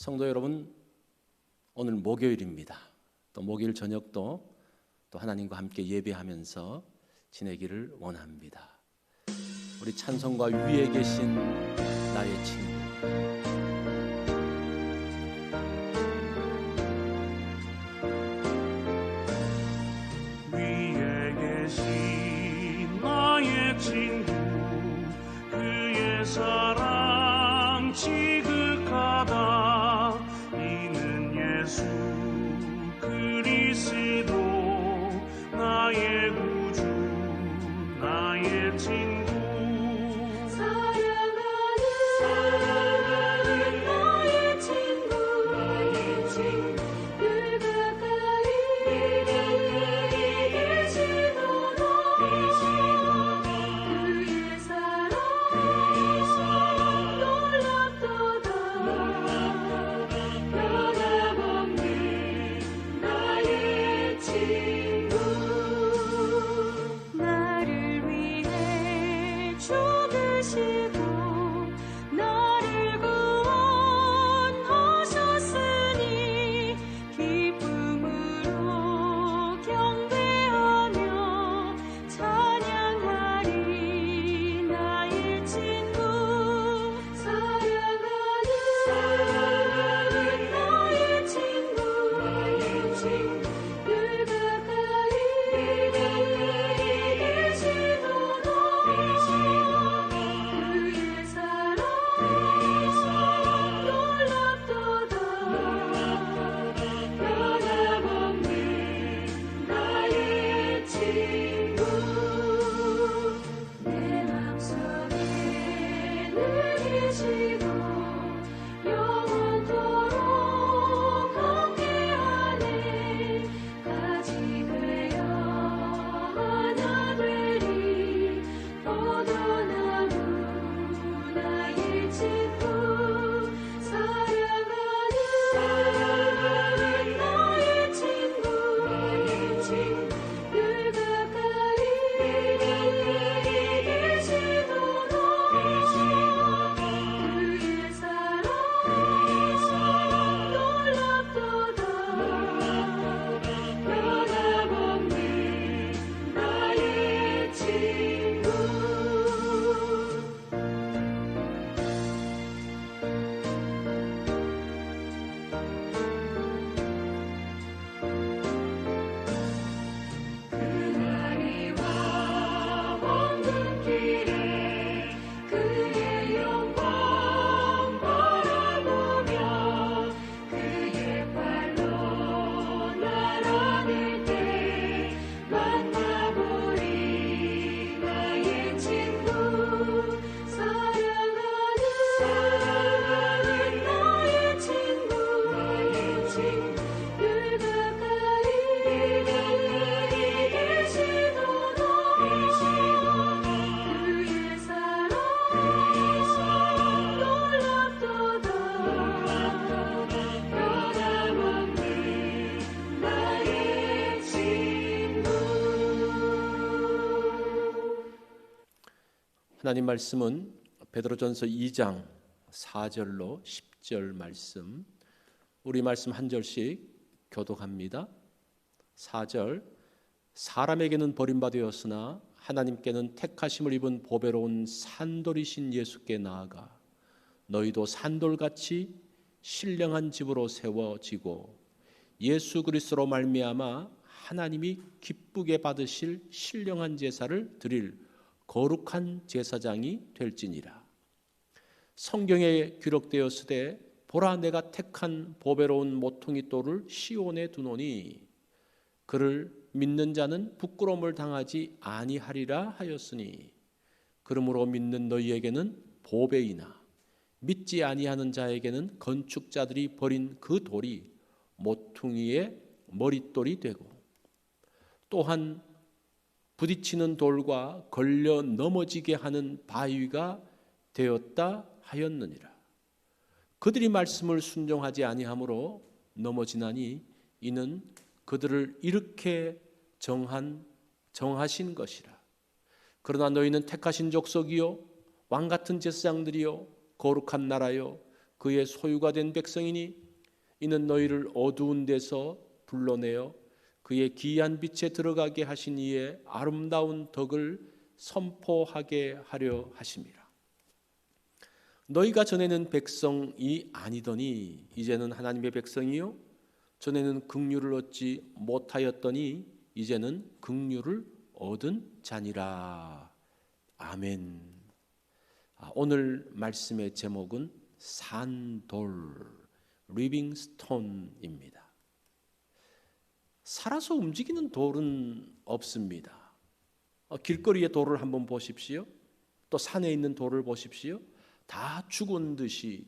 성도 여러분, 오늘 목요일입니다. 또 목요일 저녁도 또 하나님과 함께 예배하면서 지내기를 원합니다. 우리 찬송가 위에 계신 나의 친구, 위에 계신 나의 친구, 그의 사랑 지극하다. 이는 예수 그리스도 나의 구주, 나의 친구. 사랑하는 나의 친구, 늘 가까이 계시도다. 그의 사랑 놀랍도다. 변함없는 나의 친구. 나를 위해 죽으시고 나를 구원하셨으니 기쁨으로 경배하며 찬양하리. 나의 친구, 사랑하는 나의 친구, 늘 가까이 계시도다. 그의 사랑 놀랍도다. 변함없는 나의 친구. 내 맘속에 늘 계시고 영원토록 함께하네. 가지 되어 하나 되리. 포도나무 나의 친구, 사랑하는 나의 친구, 늘 가까이 계시도다. 그의 사랑 놀랍도다. 변함없는 나의 친구. 그날이 와 황금길에 그의 영광 바라보며 그의 발로 날아들 때 만나보리. 나의 친구, 사랑하는 나의 친구, 늘 가까이 계시도다. 그의 사랑 놀랍도다. 변함없는 나의 친구. 하나님 말씀은 베드로전서 2장 4절로 10절 말씀, 우리 말씀 한 절씩 교독합니다. 4절, 사람에게는 버림받았으나 하나님께는 택하심을 입은 보배로운 산돌이신 예수께 나아가 너희도 산돌같이 신령한 집으로 세워지고 예수 그리스도로 말미암아 하나님이 기쁘게 받으실 신령한 제사를 드릴 거룩한 제사장이 될지니라. 성경에 기록되었으되 보라, 내가 택한 보배로운 모퉁이 돌을 시온에 두노니 그를 믿는 자는 부끄러움을 당하지 아니하리라 하였으니, 그러므로 믿는 너희에게는 보배이나 믿지 아니하는 자에게는 건축자들이 버린 그 돌이 모퉁이의 머릿돌이 되고 또한 부딪히는 돌과 걸려 넘어지게 하는 바위가 되었다 하였느니라. 그들이 말씀을 순종하지 아니하므로 넘어지나니 이는 그들을 이렇게 정하신 것이라. 그러나 너희는 택하신 족속이요 왕 같은 제사장들이요 거룩한 나라요 그의 소유가 된 백성이니 이는 너희를 어두운 데서 불러내어 그의 기이한 빛에 들어가게 하신 이의 아름다운 덕을 선포하게 하려 하심이라. 너희가 전에는 백성이 아니더니 이제는 하나님의 백성이요 전에는 긍휼을 얻지 못하였더니 이제는 긍휼을 얻은 자니라. 아멘. 오늘 말씀의 제목은 산돌, 리빙 스톤입니다. 살아서 움직이는 돌은 없습니다. 길거리의 돌을 한번 보십시오. 또 산에 있는 돌을 보십시오. 다 죽은 듯이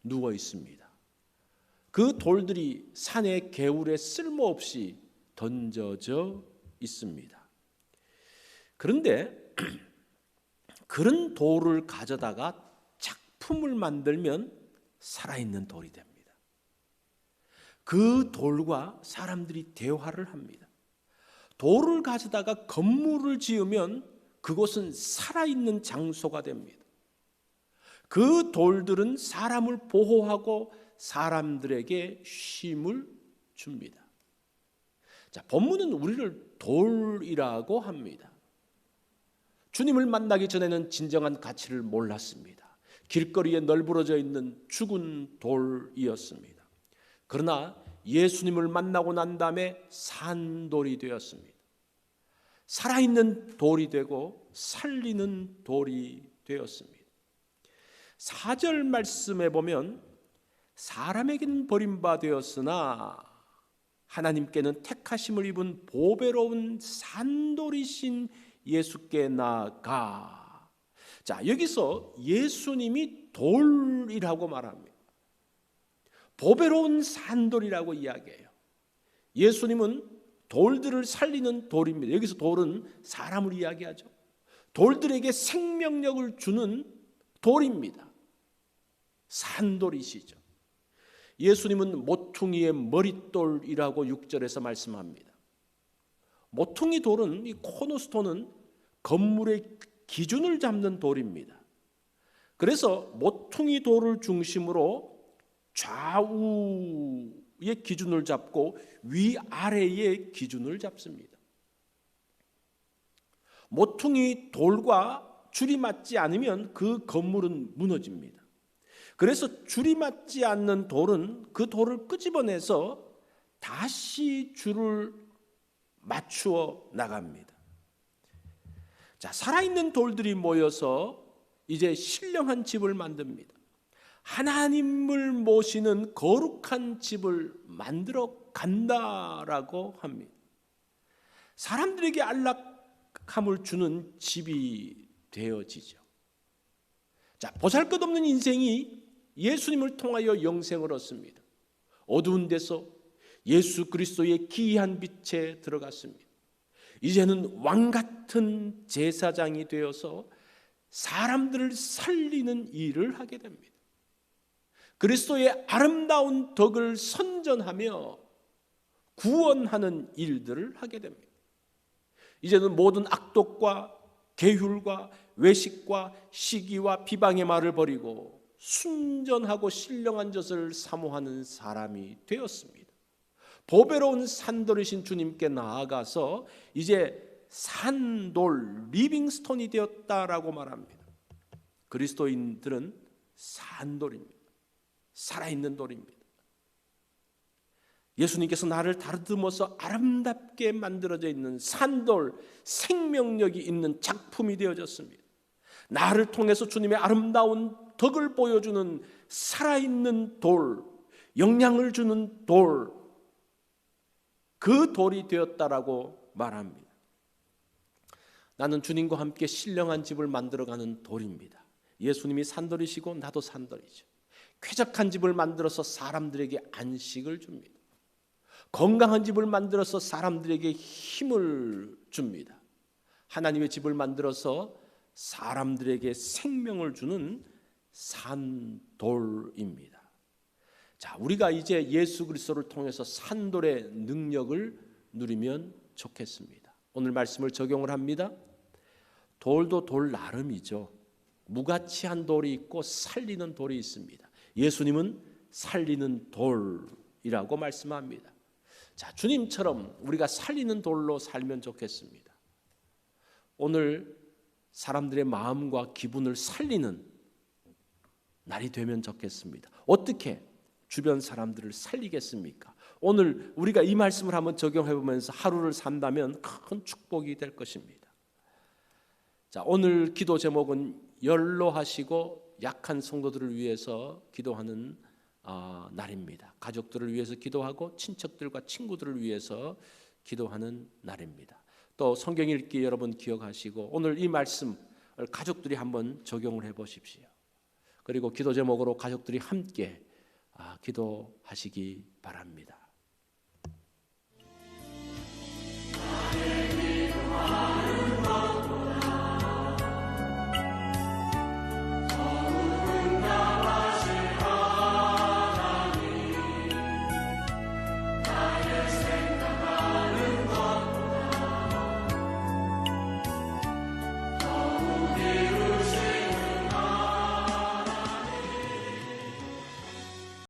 누워 있습니다. 그 돌들이 산의 개울에 쓸모없이 던져져 있습니다. 그런데 그런 돌을 가져다가 작품을 만들면 살아있는 돌이 됩니다. 그 돌과 사람들이 대화를 합니다. 돌을 가져다가 건물을 지으면 그곳은 살아있는 장소가 됩니다. 그 돌들은 사람을 보호하고 사람들에게 쉼을 줍니다. 자, 본문은 우리를 돌이라고 합니다. 주님을 만나기 전에는 진정한 가치를 몰랐습니다. 길거리에 널브러져 있는 죽은 돌이었습니다. 그러나 예수님을 만나고 난 다음에 산돌이 되었습니다. 살아있는 돌이 되고 살리는 돌이 되었습니다. 4절 말씀에 보면 사람에게는 버림받았으나 하나님께는 택하심을 입은 보배로운 산돌이신 예수께 나아가. 자, 여기서 예수님이 돌이라고 말합니다. 보배로운 산돌이라고 이야기해요. 예수님은 돌들을 살리는 돌입니다. 여기서 돌은 사람을 이야기하죠. 돌들에게 생명력을 주는 돌입니다. 산돌이시죠. 예수님은 모퉁이의 머릿돌이라고 6절에서 말씀합니다. 모퉁이 돌은, 이 코너스톤은 건물의 기준을 잡는 돌입니다. 그래서 모퉁이 돌을 중심으로 좌우의 기준을 잡고 위아래의 기준을 잡습니다. 모퉁이 돌과 줄이 맞지 않으면 그 건물은 무너집니다. 그래서 줄이 맞지 않는 돌은 그 돌을 끄집어내서 다시 줄을 맞추어 나갑니다. 자, 살아있는 돌들이 모여서 이제 신령한 집을 만듭니다. 하나님을 모시는 거룩한 집을 만들어 간다라고 합니다. 사람들에게 안락함을 주는 집이 되어지죠. 자, 보잘것없는 인생이 예수님을 통하여 영생을 얻습니다. 어두운 데서 예수 그리스도의 기이한 빛에 들어갔습니다. 이제는 왕같은 제사장이 되어서 사람들을 살리는 일을 하게 됩니다. 그리스도의 아름다운 덕을 선전하며 구원하는 일들을 하게 됩니다. 이제는 모든 악독과 계율과 외식과 시기와 비방의 말을 버리고 순전하고 신령한 젖을 사모하는 사람이 되었습니다. 보배로운 산돌이신 주님께 나아가서 이제 산돌, 리빙스톤이 되었다라고 말합니다. 그리스도인들은 산돌입니다. 살아있는 돌입니다. 예수님께서 나를 다듬어서 아름답게 만들어져 있는 산돌, 생명력이 있는 작품이 되어졌습니다. 나를 통해서 주님의 아름다운 덕을 보여주는 살아있는 돌, 영향을 주는 돌, 그 돌이 되었다라고 말합니다. 나는 주님과 함께 신령한 집을 만들어가는 돌입니다. 예수님이 산돌이시고 나도 산돌이죠. 쾌적한 집을 만들어서 사람들에게 안식을 줍니다. 건강한 집을 만들어서 사람들에게 힘을 줍니다. 하나님의 집을 만들어서 사람들에게 생명을 주는 산돌입니다. 자, 우리가 이제 예수 그리스도를 통해서 산돌의 능력을 누리면 좋겠습니다. 오늘 말씀을 적용을 합니다. 돌도 돌 나름이죠. 무가치한 돌이 있고 살리는 돌이 있습니다. 예수님은 살리는 돌이라고 말씀합니다. 자, 주님처럼 우리가 살리는 돌로 살면 좋겠습니다. 오늘 사람들의 마음과 기분을 살리는 날이 되면 좋겠습니다. 어떻게 주변 사람들을 살리겠습니까? 오늘 우리가 이 말씀을 한번 적용해 보면서 하루를 산다면 큰 축복이 될 것입니다. 자, 오늘 기도 제목은 연로하시고 약한 성도들을 위해서 기도하는 날입니다. 가족들을 위해서 기도하고 친척들과 친구들을 위해서 기도하는 날입니다. 또 성경 읽기 여러분 기억하시고 오늘 이 말씀을 가족들이 한번 적용을 해 보십시오. 그리고 기도 제목으로 가족들이 함께 기도하시기 바랍니다.